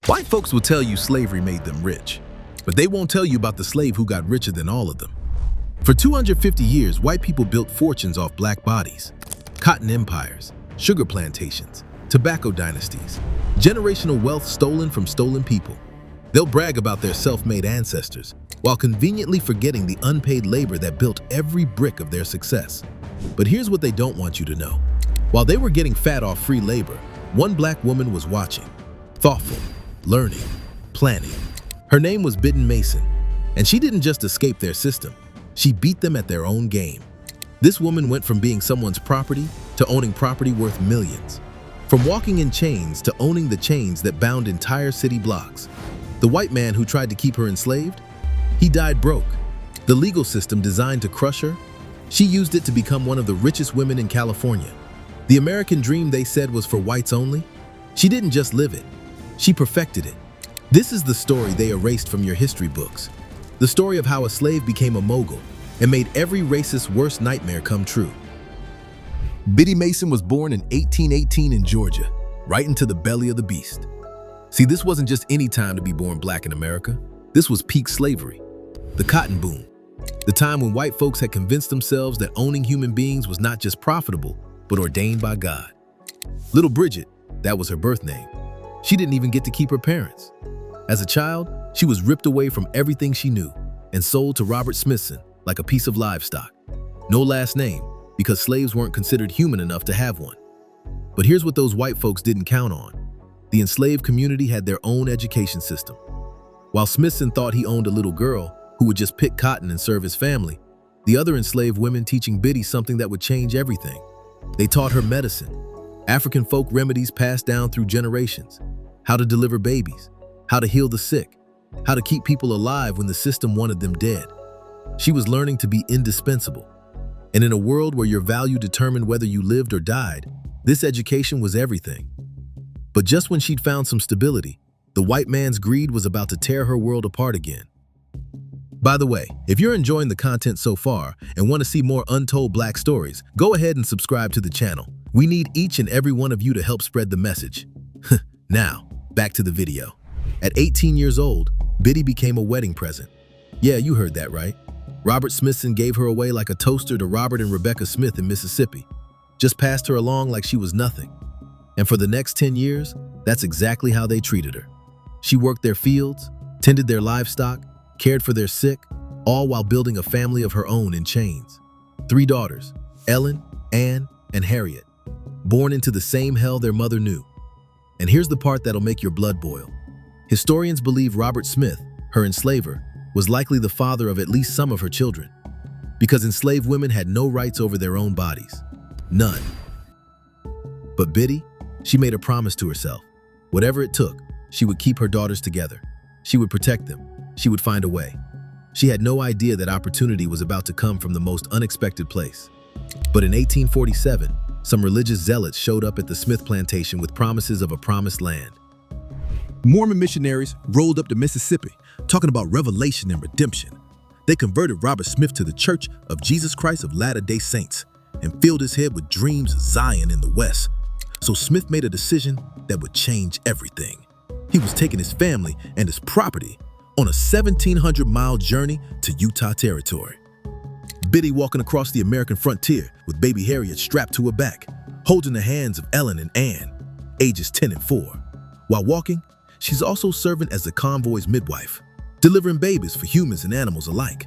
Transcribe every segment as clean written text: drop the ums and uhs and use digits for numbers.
White folks will tell you slavery made them rich, but they won't tell you about the slave who got richer than all of them. For 250 years, white people built fortunes off black bodies. Cotton empires, sugar plantations, tobacco dynasties, generational wealth stolen from stolen people. They'll brag about their self-made ancestors, while conveniently forgetting the unpaid labor that built every brick of their success. But here's what they don't want you to know. While they were getting fat off free labor, one black woman was watching, thoughtful, learning, planning. Her name was Biddy Mason, and she didn't just escape their system, she beat them at their own game. This woman went from being someone's property to owning property worth millions. From walking in chains to owning the chains that bound entire city blocks. The white man who tried to keep her enslaved, he died broke. The legal system designed to crush her, she used it to become one of the richest women in California. The American dream, they said, was for whites only. She didn't just live it, she perfected it. This is the story they erased from your history books. The story of how a slave became a mogul and made every racist's worst nightmare come true. Biddy Mason was born in 1818 in Georgia, right into the belly of the beast. See, this wasn't just any time to be born black in America. This was peak slavery, the cotton boom, the time when white folks had convinced themselves that owning human beings was not just profitable, but ordained by God. Little Bridget, that was her birth name. She didn't even get to keep her parents. As a child, she was ripped away from everything she knew and sold to Robert Smithson like a piece of livestock. No last name, because slaves weren't considered human enough to have one. But here's what those white folks didn't count on. The enslaved community had their own education system. While Smithson thought he owned a little girl who would just pick cotton and serve his family, the other enslaved women teaching Biddy something that would change everything. They taught her medicine, African folk remedies passed down through generations, how to deliver babies, how to heal the sick, how to keep people alive when the system wanted them dead. She was learning to be indispensable. And in a world where your value determined whether you lived or died, this education was everything. But just when she'd found some stability, the white man's greed was about to tear her world apart again. By the way, if you're enjoying the content so far and want to see more untold black stories, go ahead and subscribe to the channel. We need each and every one of you to help spread the message. Now, back to the video. At 18 years old, Biddy became a wedding present. Yeah, you heard that right. Robert Smithson gave her away like a toaster to Robert and Rebecca Smith in Mississippi. Just passed her along like she was nothing. And for the next 10 years, that's exactly how they treated her. She worked their fields, tended their livestock, cared for their sick, all while building a family of her own in chains. 3 daughters, Ellen, Anne, and Harriet, born into the same hell their mother knew. And here's the part that'll make your blood boil. Historians believe Robert Smith, her enslaver, was likely the father of at least some of her children, because enslaved women had no rights over their own bodies. None. But Biddy, she made a promise to herself. Whatever it took, she would keep her daughters together. She would protect them. She would find a way. She had no idea that opportunity was about to come from the most unexpected place. But in 1847, some religious zealots showed up at the Smith plantation with promises of a promised land. Mormon missionaries rolled up to Mississippi, talking about revelation and redemption. They converted Robert Smith to the Church of Jesus Christ of Latter-day Saints and filled his head with dreams of Zion in the West. So Smith made a decision that would change everything. He was taking his family and his property on a 1,700-mile journey to Utah territory. Biddy walking across the American frontier with baby Harriet strapped to her back, holding the hands of Ellen and Anne, ages 10 and 4. While walking, she's also serving as the convoy's midwife, delivering babies for humans and animals alike.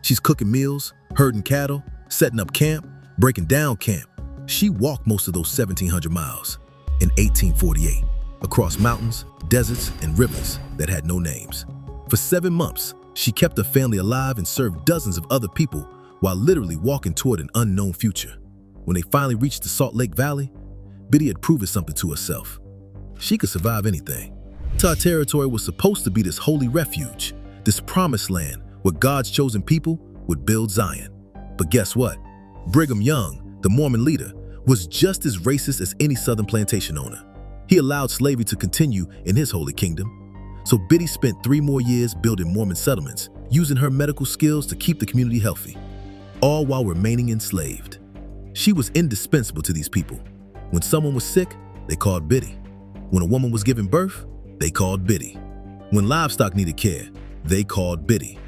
She's cooking meals, herding cattle, setting up camp, breaking down camp. She walked most of those 1,700 miles in 1848, across mountains, deserts, and rivers that had no names. For 7 months, she kept her family alive and served dozens of other people while literally walking toward an unknown future. When they finally reached the Salt Lake Valley, Biddy had proven something to herself. She could survive anything. Utah territory was supposed to be this holy refuge, this promised land where God's chosen people would build Zion. But guess what? Brigham Young, the Mormon leader, was just as racist as any southern plantation owner. He allowed slavery to continue in his holy kingdom. So Biddy spent 3 more years building Mormon settlements, using her medical skills to keep the community healthy, all while remaining enslaved. She was indispensable to these people. When someone was sick, they called Biddy. When a woman was giving birth, They called Biddy. When livestock needed care, they called Biddy.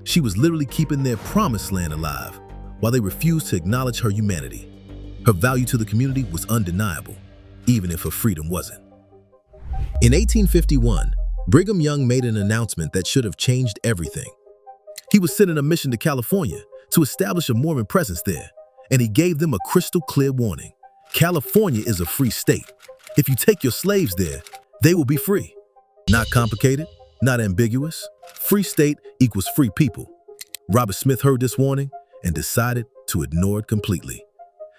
She was literally keeping their promised land alive while they refused to acknowledge her humanity. Her value to the community was undeniable, even if her freedom wasn't. In 1851, Brigham Young made an announcement that should have changed everything. He was sending a mission to California to establish a Mormon presence there, and he gave them a crystal clear warning. California is a free state. If you take your slaves there, they will be free. Not complicated, not ambiguous. Free state equals free people. Robert Smith heard this warning and decided to ignore it completely.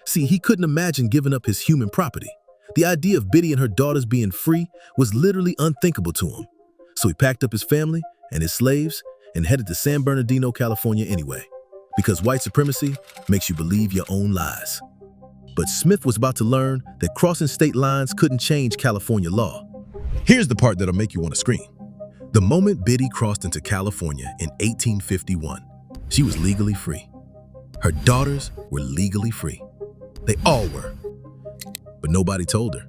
See, he couldn't imagine giving up his human property. The idea of Biddy and her daughters being free was literally unthinkable to him. So he packed up his family and his slaves and headed to San Bernardino, California anyway, because white supremacy makes you believe your own lies. But Smith was about to learn that crossing state lines couldn't change California law. Here's the part that'll make you want to scream. The moment Biddy crossed into California in 1851, she was legally free. Her daughters were legally free. They all were. But nobody told her.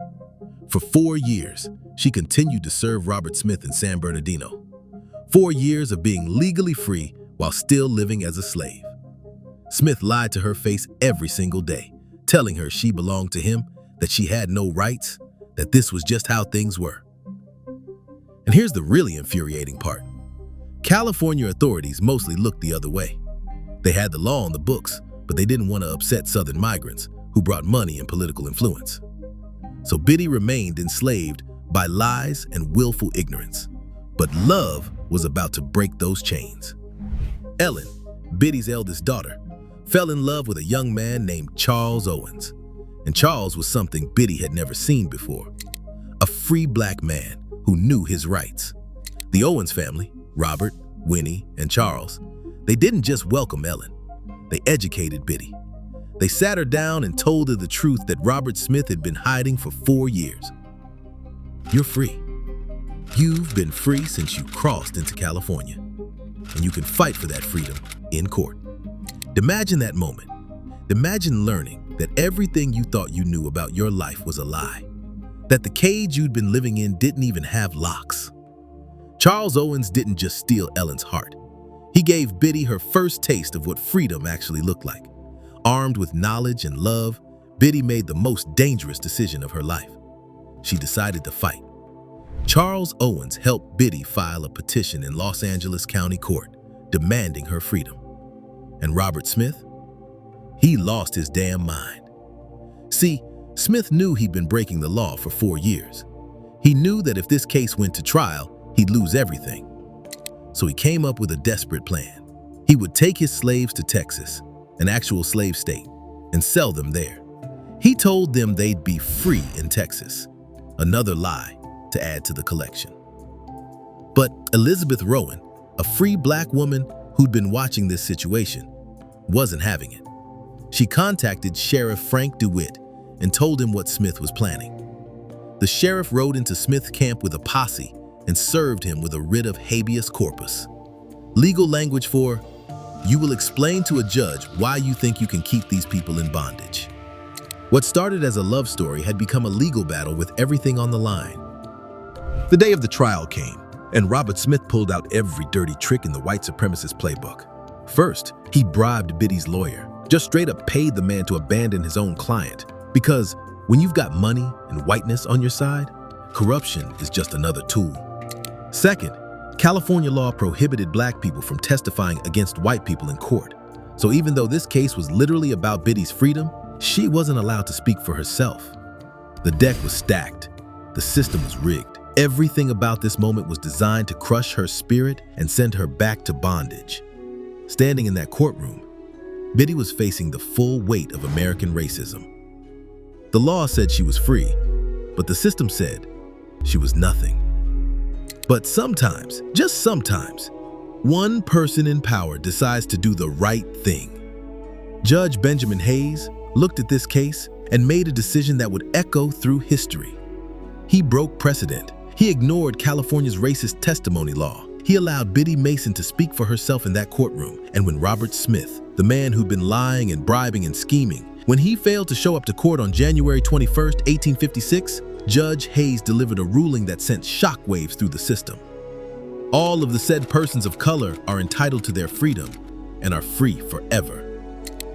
For 4 years, she continued to serve Robert Smith in San Bernardino. 4 years of being legally free while still living as a slave. Smith lied to her face every single day, telling her she belonged to him, that she had no rights, that this was just how things were. And here's the really infuriating part. California authorities mostly looked the other way. They had the law on the books, but they didn't want to upset Southern migrants who brought money and political influence. So Biddy remained enslaved by lies and willful ignorance. But love was about to break those chains. Ellen, Biddy's eldest daughter, fell in love with a young man named Charles Owens. And Charles was something Biddy had never seen before. A free black man who knew his rights. The Owens family, Robert, Winnie, and Charles, they didn't just welcome Ellen. They educated Biddy. They sat her down and told her the truth that Robert Smith had been hiding for 4 years. You're free. You've been free since you crossed into California, and you can fight for that freedom in court. Imagine that moment. Imagine learning that everything you thought you knew about your life was a lie, that the cage you'd been living in didn't even have locks. Charles Owens didn't just steal Ellen's heart. He gave Biddy her first taste of what freedom actually looked like. Armed with knowledge and love, Biddy made the most dangerous decision of her life. She decided to fight. Charles Owens helped Biddy file a petition in Los Angeles County Court, demanding her freedom. And Robert Smith? He lost his damn mind. See, Smith knew he'd been breaking the law for 4 years. He knew that if this case went to trial, he'd lose everything. So he came up with a desperate plan. He would take his slaves to Texas, an actual slave state, and sell them there. He told them they'd be free in Texas. Another lie to add to the collection. But Elizabeth Rowan, a free black woman who'd been watching this situation, wasn't having it. She contacted Sheriff Frank DeWitt and told him what Smith was planning. The sheriff rode into Smith's camp with a posse and served him with a writ of habeas corpus. Legal language for, you will explain to a judge why you think you can keep these people in bondage. What started as a love story had become a legal battle with everything on the line. The day of the trial came, and Robert Smith pulled out every dirty trick in the white supremacist playbook. First, he bribed Biddy's lawyer, just straight up paid the man to abandon his own client. Because when you've got money and whiteness on your side, corruption is just another tool. Second, California law prohibited black people from testifying against white people in court. So even though this case was literally about Biddy's freedom, she wasn't allowed to speak for herself. The deck was stacked. The system was rigged. Everything about this moment was designed to crush her spirit and send her back to bondage. Standing in that courtroom, Biddy was facing the full weight of American racism. The law said she was free, but the system said she was nothing. But sometimes, just sometimes, one person in power decides to do the right thing. Judge Benjamin Hayes looked at this case and made a decision that would echo through history. He broke precedent. He ignored California's racist testimony law. He allowed Biddy Mason to speak for herself in that courtroom. And when Robert Smith, the man who'd been lying and bribing and scheming, when he failed to show up to court on January 21st, 1856, Judge Hayes delivered a ruling that sent shockwaves through the system. All of the said persons of color are entitled to their freedom and are free forever.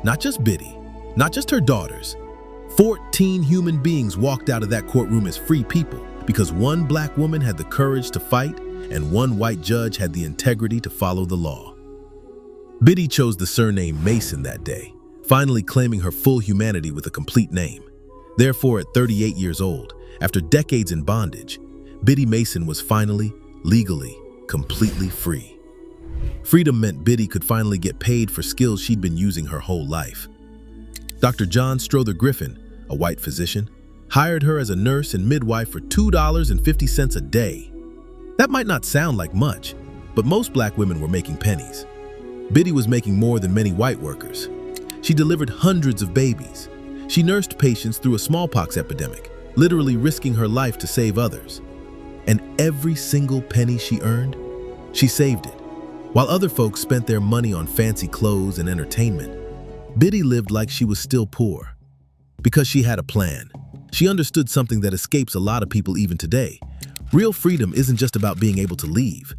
Not just Biddy, not just her daughters. 14 human beings walked out of that courtroom as free people because one black woman had the courage to fight and one white judge had the integrity to follow the law. Biddy chose the surname Mason that day, finally claiming her full humanity with a complete name. Therefore, at 38 years old, after decades in bondage, Biddy Mason was finally, legally, completely free. Freedom meant Biddy could finally get paid for skills she'd been using her whole life. Dr. John Strother Griffin, a white physician, hired her as a nurse and midwife for $2.50 a day. That might not sound like much, but most black women were making pennies. Biddy was making more than many white workers. She delivered hundreds of babies. She nursed patients through a smallpox epidemic, literally risking her life to save others. And every single penny she earned, she saved it. While other folks spent their money on fancy clothes and entertainment, Biddy lived like she was still poor. Because she had a plan. She understood something that escapes a lot of people even today. Real freedom isn't just about being able to leave.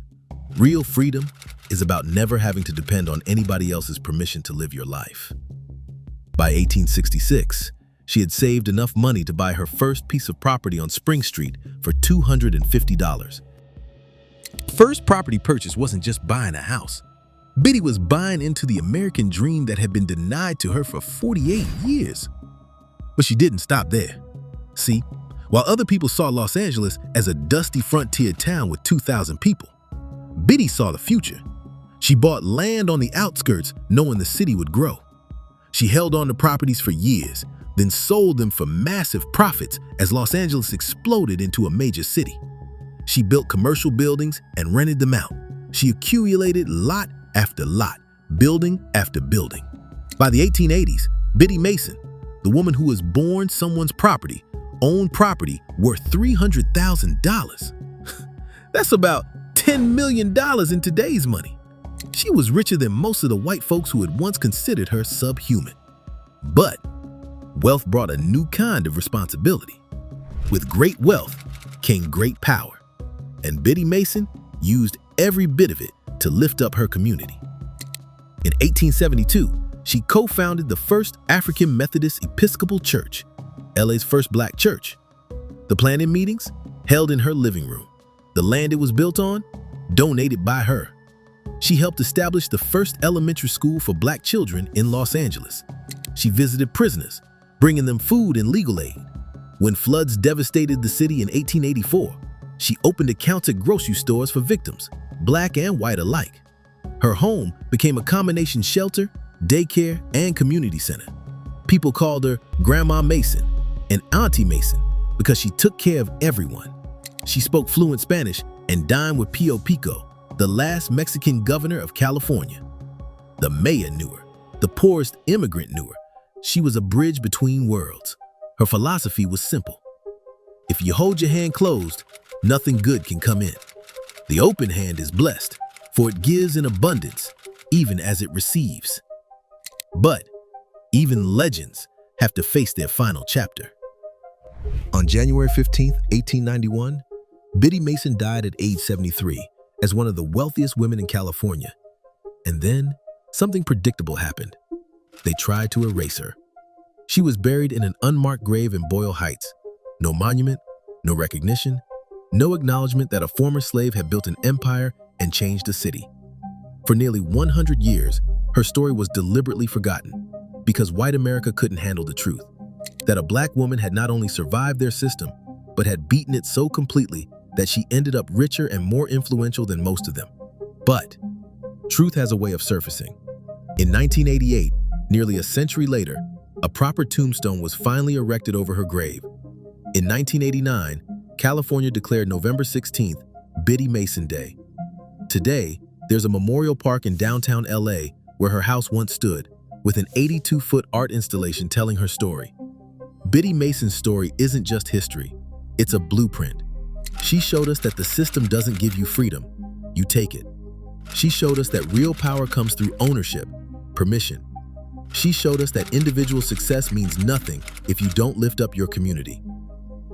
Real freedom is about never having to depend on anybody else's permission to live your life. By 1866, she had saved enough money to buy her first piece of property on Spring Street for $250. First property purchase wasn't just buying a house. Biddy was buying into the American dream that had been denied to her for 48 years. But she didn't stop there. See, while other people saw Los Angeles as a dusty frontier town with 2,000 people, Biddy saw the future. She bought land on the outskirts knowing the city would grow. She held on to properties for years, then sold them for massive profits as Los Angeles exploded into a major city. She built commercial buildings and rented them out. She accumulated lot after lot, building after building. By the 1880s, Biddy Mason, the woman who was born someone's property, owned property worth $300,000. That's about $10 million in today's money. She was richer than most of the white folks who had once considered her subhuman. But wealth brought a new kind of responsibility. With great wealth came great power, and Biddy Mason used every bit of it to lift up her community. In 1872, she co-founded the first African Methodist Episcopal Church, LA's first black church. The planning meetings held in her living room. The land it was built on, donated by her. She helped establish the first elementary school for black children in Los Angeles. She visited prisoners, bringing them food and legal aid. When floods devastated the city in 1884, she opened accounts at grocery stores for victims, black and white alike. Her home became a combination shelter, daycare, and community center. People called her Grandma Mason and Auntie Mason because she took care of everyone. She spoke fluent Spanish and dined with Pio Pico, the last Mexican governor of California. The mayor knew her. The poorest immigrant knew her. She was a bridge between worlds. Her philosophy was simple. If you hold your hand closed, nothing good can come in. The open hand is blessed, for it gives in abundance, even as it receives. But even legends have to face their final chapter. On January 15, 1891, Biddy Mason died at age 73 as one of the wealthiest women in California. And then something predictable happened. They tried to erase her. She was buried in an unmarked grave in Boyle Heights. No monument, no recognition, no acknowledgement that a former slave had built an empire and changed a city. For nearly 100 years, her story was deliberately forgotten because white America couldn't handle the truth, that a black woman had not only survived their system, but had beaten it so completely that she ended up richer and more influential than most of them. But truth has a way of surfacing. In 1988, nearly a century later, a proper tombstone was finally erected over her grave. In 1989, California declared November 16th Biddy Mason Day. Today, there's a memorial park in downtown LA where her house once stood, with an 82-foot art installation telling her story. Biddy Mason's story isn't just history, it's a blueprint. She showed us that the system doesn't give you freedom, you take it. She showed us that real power comes through ownership, permission. She showed us that individual success means nothing if you don't lift up your community.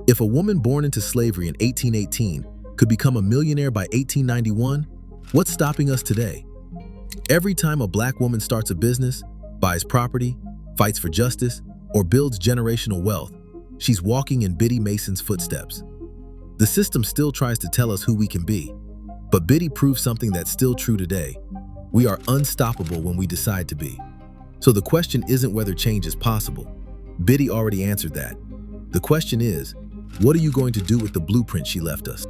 If a woman born into slavery in 1818 could become a millionaire by 1891, what's stopping us today? Every time a black woman starts a business, buys property, fights for justice, or builds generational wealth, she's walking in Biddy Mason's footsteps. The system still tries to tell us who we can be, but Biddy proves something that's still true today. We are unstoppable when we decide to be. So the question isn't whether change is possible. Biddy already answered that. The question is, what are you going to do with the blueprint she left us?